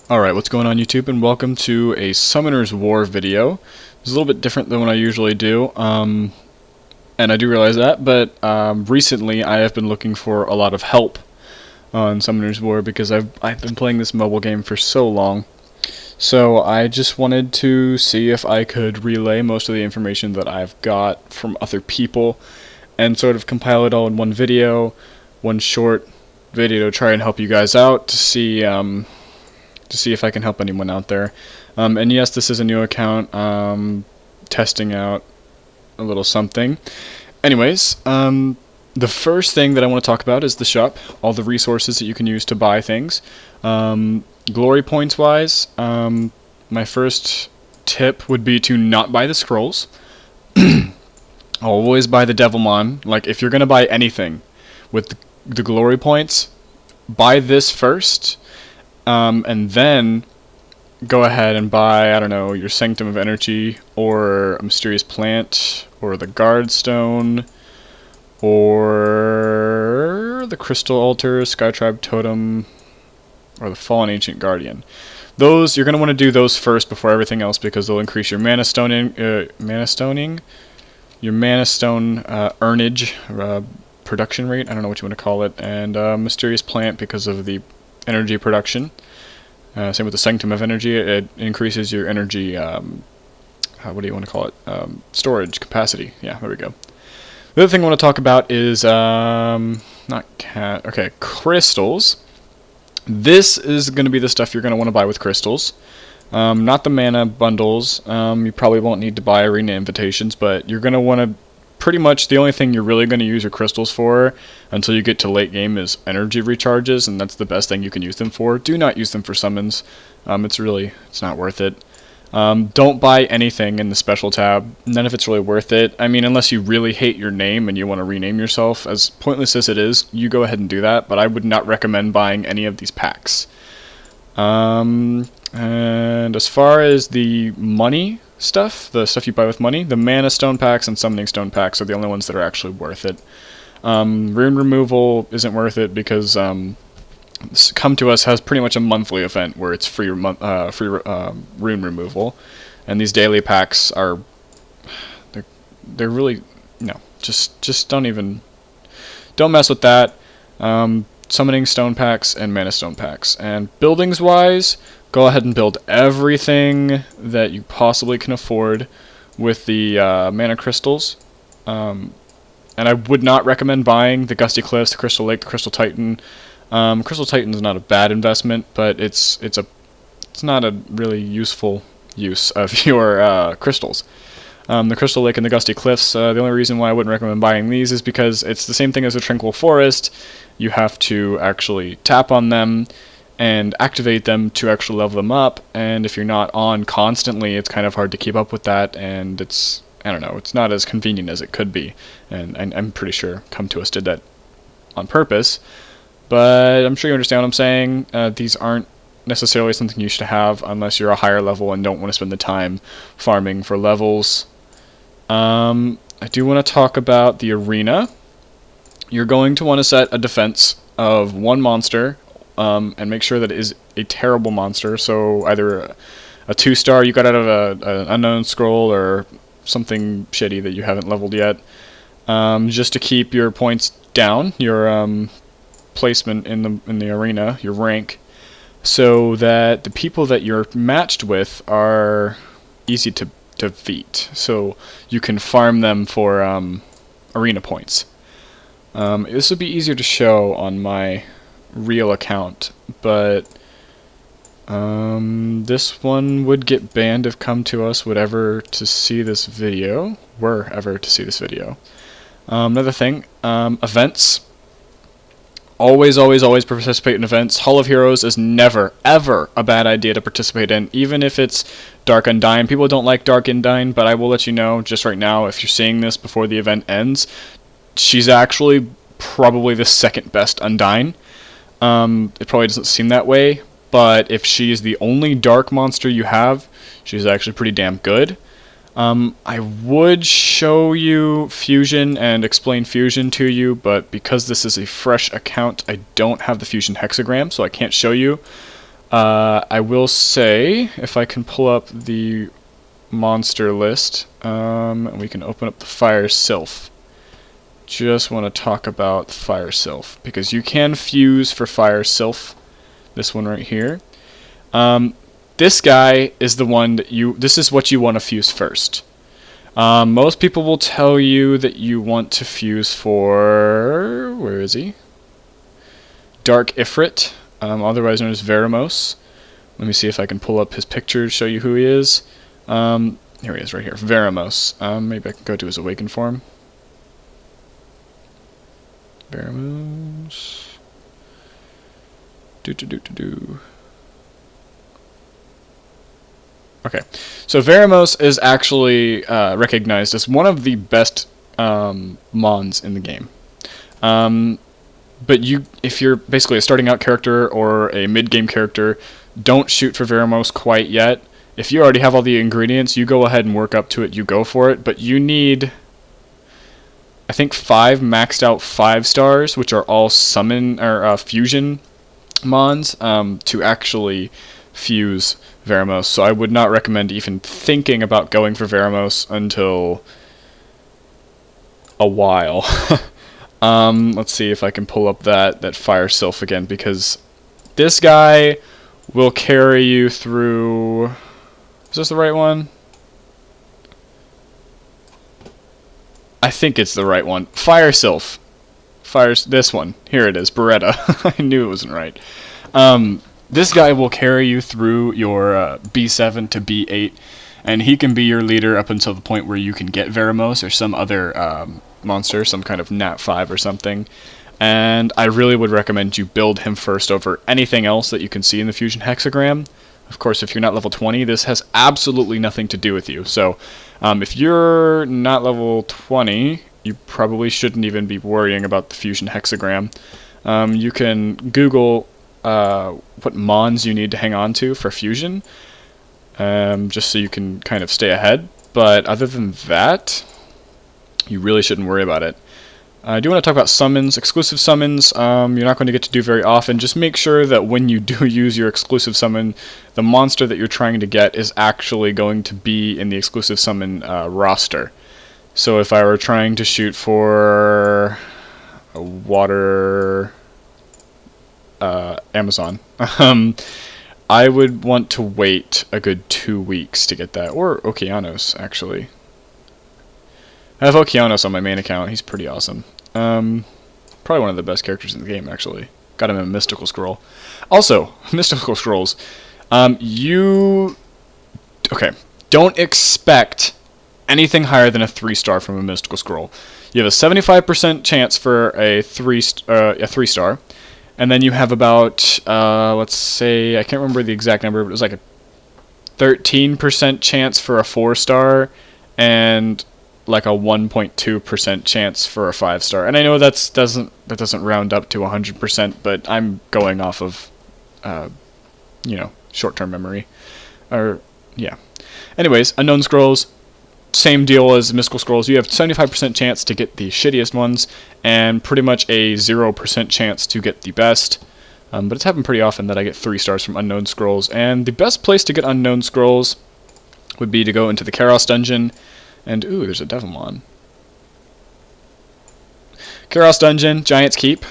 Alright, what's going on YouTube, and welcome to a Summoner's War video. It's a little bit different than what I usually do, and I do realize that, but recently I have been looking for a lot of help on Summoner's War because I've been playing this mobile game for so long. So I just wanted to see if I could relay most of the information that I've got from other people and sort of compile it all in one video, one short video to try and help you guys out to see if I can help anyone out there. And yes, this is a new account, testing out a little something. Anyways, the first thing that I want to talk about is the shop, all the resources that you can use to buy things. Glory points wise, my first tip would be to not buy the scrolls. Always buy the Devilmon. Like, if you're going to buy anything with the glory points, buy this first. And then go ahead and buy, I don't know, your Sanctum of Energy, or a Mysterious Plant, or the Guard Stone, or the Crystal Altar, Skytribe Totem, or the Fallen Ancient Guardian. Those, you're going to want to do those first before everything else, because they'll increase your mana stone earnage, production rate, I don't know what you want to call it, and Mysterious Plant because of the energy production. Same with the Sanctum of Energy, it increases your energy, what do you want to call it, storage capacity. Yeah, there we go. The other thing I want to talk about is, crystals. This is going to be the stuff you're going to want to buy with crystals. Not the mana bundles. You probably won't need to buy arena invitations, but you're going to want to pretty much the only thing you're really going to use your crystals for until you get to late game is energy recharges, and that's the best thing you can use them for. Do not use them for summons. It's not worth it. Don't buy anything in the special tab. None of it's really worth it. I mean, unless you really hate your name and you want to rename yourself, as pointless as it is, you go ahead and do that, but I would not recommend buying any of these packs. And as far as the money stuff, the stuff you buy with money, the mana stone packs and summoning stone packs are the only ones that are actually worth it. Rune removal isn't worth it because Come to Us has pretty much a monthly event where it's free rune removal, and these daily packs are they're really no, just don't mess with that. Summoning stone packs and mana stone packs. And buildings wise, go ahead and build everything that you possibly can afford with the mana crystals. And I would not recommend buying the Gusty Cliffs, the Crystal Lake, the Crystal Titan. Crystal Titan is not a bad investment, but it's not a really useful use of your crystals. The Crystal Lake and the Gusty Cliffs, the only reason why I wouldn't recommend buying these is because it's the same thing as the Tranquil Forest. You have to actually tap on them and activate them to actually level them up, and if you're not on constantly, it's kind of hard to keep up with that, and it's not as convenient as it could be, and I'm pretty sure Come to Us did that on purpose, but I'm sure you understand what I'm saying. These aren't necessarily something you should have unless you're a higher level and don't want to spend the time farming for levels. I do want to talk about the arena. You're going to want to set a defense of one monster, and make sure that it is a terrible monster, so either a 2-star you got out of an unknown scroll or something shitty that you haven't leveled yet, just to keep your points down, your placement in the arena, your rank, so that the people that you're matched with are easy to defeat, so you can farm them for arena points. This would be easier to show on my real account, but this one would get banned if Come to Us were ever to see this video. Another thing, events. Always participate in events. Hall of Heroes is never, ever a bad idea to participate in, even if it's Dark Undyne. People don't like Dark Undyne, but I will let you know just right now, if you're seeing this before the event ends, she's actually probably the second best Undyne. It probably doesn't seem that way, but if she's the only dark monster you have, she's actually pretty damn good. I would show you Fusion and explain Fusion to you, but because this is a fresh account, I don't have the Fusion hexagram, so I can't show you. I will say, if I can pull up the monster list, we can open up the Fire Sylph. Just want to talk about the Fire Sylph, because you can fuse for Fire Sylph, this one right here. This guy is the one that this is what you want to fuse first. Most people will tell you that you want to fuse for, where is he? Dark Ifrit, otherwise known as Veramos. Let me see if I can pull up his picture to show you who he is. Here he is right here, Veramos. Maybe I can go to his awakened form. Veramos. Okay, so Veramos is actually recognized as one of the best Mons in the game. But if you're basically a starting out character or a mid-game character, don't shoot for Veramos quite yet. If you already have all the ingredients, you go ahead and work up to it, you go for it, but you need, I think, 5 maxed out 5 stars, which are all summon or fusion Mons, to actually fuse Veramos. So I would not recommend even thinking about going for Veramos until a while. Let's see if I can pull up that Fire Sylph again, because this guy will carry you through. Is this the right one? I think it's the right one. Fire Sylph. This one. Here it is, Beretta. I knew it wasn't right. This guy will carry you through your B7 to B8, and he can be your leader up until the point where you can get Veramos or some other monster, some kind of Nat 5 or something. And I really would recommend you build him first over anything else that you can see in the Fusion Hexagram. Of course, if you're not level 20, this has absolutely nothing to do with you. So if you're not level 20, you probably shouldn't even be worrying about the Fusion Hexagram. You can Google what Mons you need to hang on to for Fusion, just so you can kind of stay ahead. But other than that, you really shouldn't worry about it. I do want to talk about summons. Exclusive summons, you're not going to get to do very often. Just make sure that when you do use your exclusive summon, the monster that you're trying to get is actually going to be in the exclusive summon roster. So if I were trying to shoot for a water Amazon, I would want to wait a good 2 weeks to get that. Or Okeanos, actually. I have Okeanos on my main account. He's pretty awesome. Probably one of the best characters in the game, actually. Got him in a Mystical Scroll. Also, Mystical Scrolls. Okay, don't expect anything higher than a 3-star from a Mystical Scroll. You have a 75% chance for a 3-star, and then you have about, let's say, I can't remember the exact number, but it was like a 13% chance for a 4-star, and like a 1.2% chance for a 5-star. And I know that doesn't round up to 100%, but I'm going off of, short-term memory. Yeah. Anyways, Unknown Scrolls, same deal as Mystical Scrolls. You have 75% chance to get the shittiest ones, and pretty much a 0% chance to get the best. But it's happened pretty often that I get 3 stars from Unknown Scrolls, and the best place to get Unknown Scrolls would be to go into the Karos Dungeon. And, ooh, there's a Devilmon. Karos Dungeon, Giant's Keep.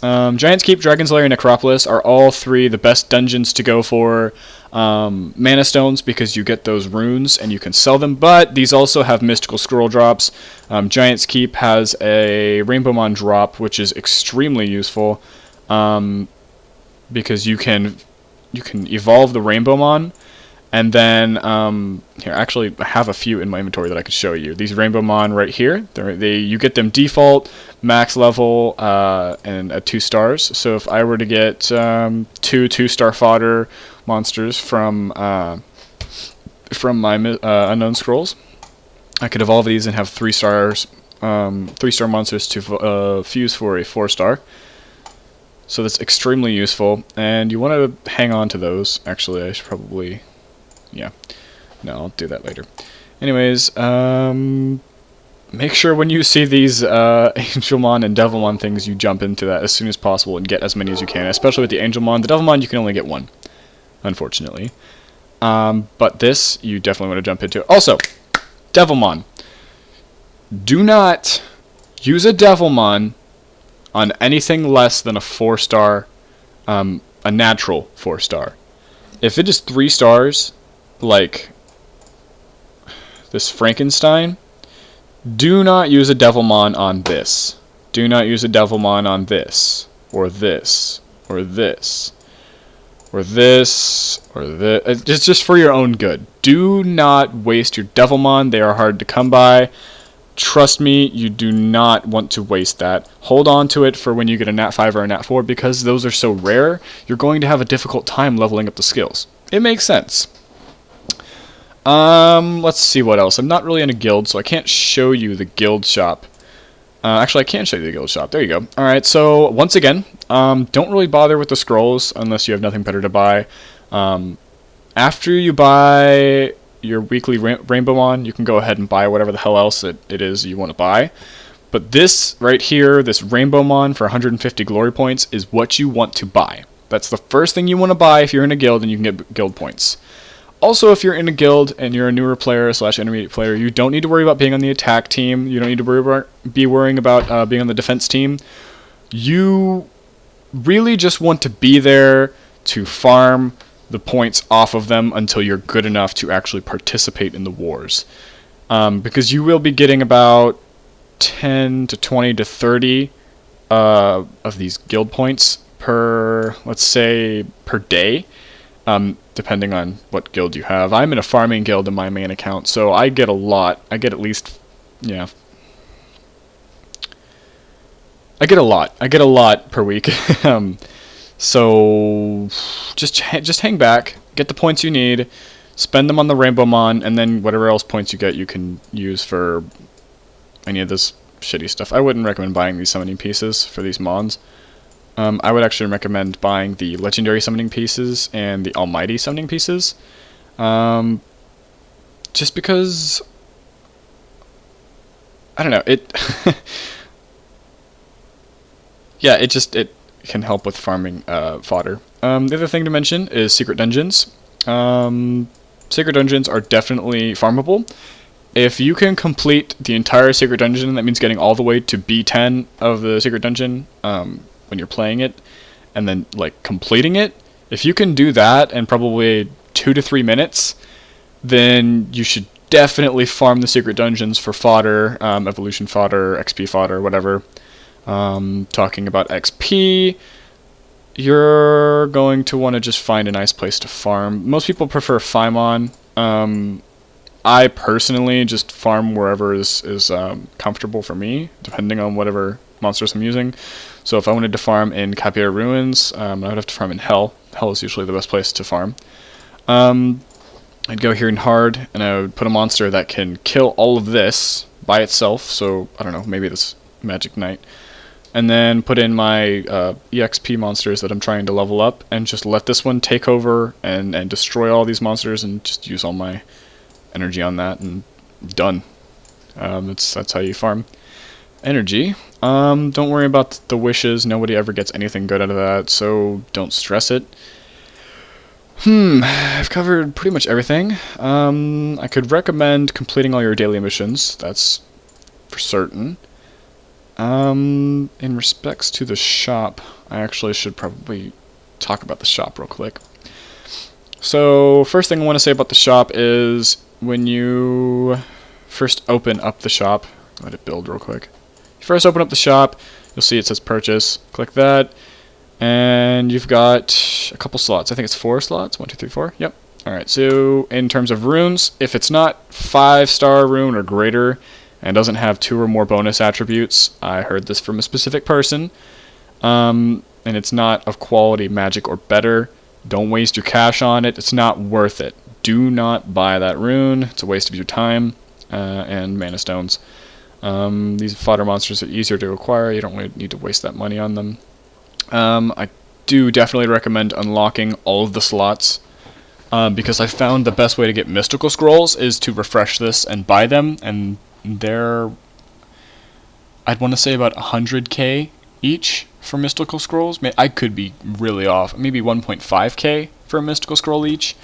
Giant's Keep, Dragon's Lair, and Necropolis are all 3 the best dungeons to go for mana stones, because you get those runes and you can sell them, but these also have mystical scroll drops. Giant's Keep has a Rainbowmon drop, which is extremely useful, because you can evolve the Rainbowmon. And then, here, actually, I have a few in my inventory that I could show you. These Rainbowmon right here, you get them default, max level, and at 2 stars. So if I were to get 2 2-star fodder monsters from my Unknown Scrolls, I could evolve these and have 3 stars, 3-star monsters to fuse for a 4-star. So that's extremely useful, and you want to hang on to those. Actually, I should probably... Yeah, no, I'll do that later. Anyways, make sure when you see these Angelmon and Devilmon things, you jump into that as soon as possible and get as many as you can, especially with the Angelmon. The Devilmon, you can only get 1. unfortunately. But this, you definitely want to jump into. Also, Devilmon. Do not use a Devilmon on anything less than a 4-star, a natural 4-star. If it is 3 stars, like this Frankenstein, do not use a Devilmon on this. Do not use a Devilmon on this, or this, or this, or this, or this. It's just for your own good. Do not waste your Devilmon. They are hard to come by. Trust me, you do not want to waste that. Hold on to it for when you get a Nat 5 or a Nat 4, because those are so rare, you're going to have a difficult time leveling up the skills. It makes sense. Let's see what else. I'm not really in a guild, so I can't show you the guild shop. Actually, I can show you the guild shop. There you go. Alright, so once again, don't really bother with the scrolls unless you have nothing better to buy. After you buy your weekly Rainbowmon, you can go ahead and buy whatever the hell else it is you want to buy. But this right here, this Rainbowmon for 150 glory points, is what you want to buy. That's the first thing you want to buy if you're in a guild and you can get guild points. Also, if you're in a guild and you're a newer player / intermediate player, you don't need to worry about being on the attack team. You don't need to be worrying about being on the defense team. You really just want to be there to farm the points off of them until you're good enough to actually participate in the wars. Because you will be getting about 10 to 20 to 30 of these guild points per, let's say, per day. Depending on what guild you have. I'm in a farming guild in my main account, so I get a lot. I get at least, yeah. I get a lot per week. So just hang back, get the points you need, spend them on the Rainbowmon, and then whatever else points you get, you can use for any of this shitty stuff. I wouldn't recommend buying these summoning pieces for these mons. I would actually recommend buying the legendary summoning pieces and the almighty summoning pieces. Just because, I don't know, yeah, it can help with farming fodder. The other thing to mention is secret dungeons. Secret dungeons are definitely farmable. If you can complete the entire secret dungeon, that means getting all the way to B10 of the secret dungeon, when you're playing it, and then like completing it, if you can do that in probably 2 to 3 minutes, then you should definitely farm the secret dungeons for fodder, evolution fodder, XP fodder, whatever. Talking about XP, you're going to want to just find a nice place to farm. Most people prefer Faimon. I personally just farm wherever is comfortable for me, depending on whatever monsters I'm using. So if I wanted to farm in Capiar Ruins, I would have to farm in Hell. Hell is usually the best place to farm. I'd go here in Hard, and I would put a monster that can kill all of this by itself, so, I don't know, maybe this Magic Knight. And then put in my EXP monsters that I'm trying to level up, and just let this one take over and destroy all these monsters, and just use all my energy on that, and done. That's how you farm energy. Don't worry about the wishes. Nobody ever gets anything good out of that, so don't stress it. I've covered pretty much everything. I could recommend completing all your daily missions. That's for certain. In respects to the shop, I actually should probably talk about the shop real quick. So, first thing I want to say about the shop is when you first open up the shop, let it build real quick. You first open up the shop, you'll see it says purchase. Click that, and you've got a couple slots. I think it's 4 slots. 1, 2, 3, 4. Yep. Alright, so in terms of runes, if it's not 5-star rune or greater and doesn't have 2 or more bonus attributes, I heard this from a specific person, and it's not of quality magic or better, don't waste your cash on it. It's not worth it. Do not buy that rune. It's a waste of your time and mana stones. These fodder monsters are easier to acquire. You don't really need to waste that money on them. I do definitely recommend unlocking all of the slots, because I found the best way to get mystical scrolls is to refresh this and buy them, and they're, I'd want to say about 100k each for mystical scrolls. I could be really off. Maybe 1.5k for a mystical scroll each.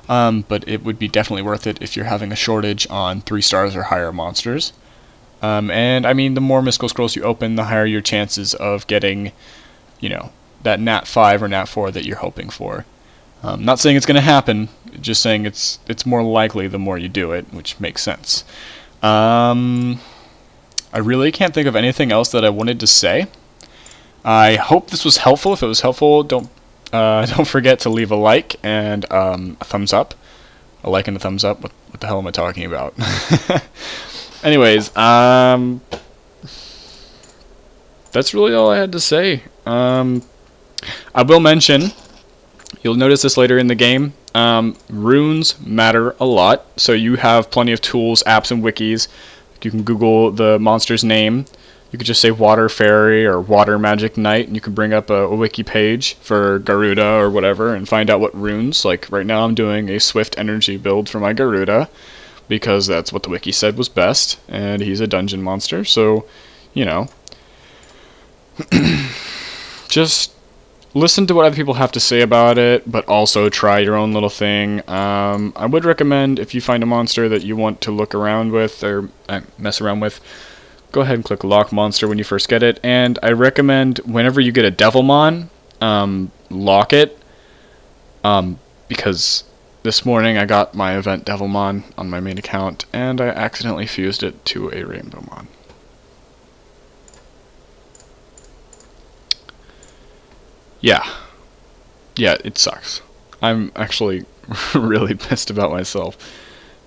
But it would be definitely worth it if you're having a shortage on 3 stars or higher monsters. And I mean, the more mystical scrolls you open, the higher your chances of getting, you know, that Nat 5 or Nat 4 that you're hoping for. Not saying it's going to happen, just saying it's more likely the more you do it, which makes sense. I really can't think of anything else that I wanted to say. I hope this was helpful. If it was helpful, don't forget to leave a like and a thumbs up. A like and a thumbs up. What the hell am I talking about? Anyways, that's really all I had to say. I will mention, you'll notice this later in the game, runes matter a lot. So you have plenty of tools, apps, and wikis. You can Google the monster's name. You could just say Water Fairy or Water Magic Knight, and you can bring up a wiki page for Garuda or whatever and find out what runes. Like right now I'm doing a Swift Energy build for my Garuda because that's what the wiki said was best, and he's a dungeon monster, so, you know. Just listen to what other people have to say about it, but also try your own little thing. I would recommend, if you find a monster that you want to look around with or mess around with, go ahead and click Lock Monster when you first get it. And I recommend whenever you get a Devilmon, lock it, because this morning I got my event Devilmon on my main account, and I accidentally fused it to a Rainbowmon. Yeah, it sucks. I'm actually really pissed about myself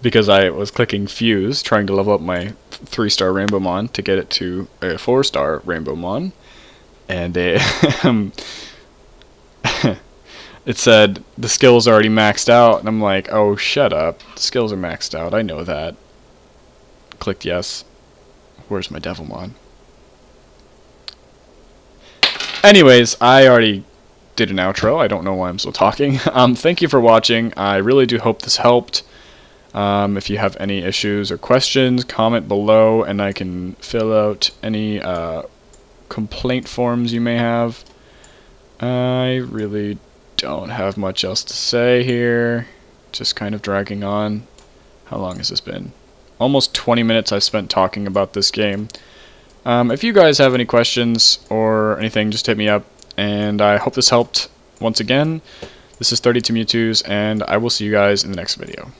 because I was clicking Fuse, trying to level up my 3-star Rainbowmon to get it to a 4-star Rainbowmon, and it said the skills are already maxed out, and I'm like, oh, shut up. The skills are maxed out. I know that. Clicked yes. Where's my Devilmon? Anyways, I already did an outro. I don't know why I'm still talking. Thank you for watching. I really do hope this helped. If you have any issues or questions, comment below, and I can fill out any complaint forms you may have. I really don't have much else to say here. Just kind of dragging on. How long has this been? Almost 20 minutes I've spent talking about this game. If you guys have any questions or anything, just hit me up, and I hope this helped. Once again, this is 32 Mewtwo's, and I will see you guys in the next video.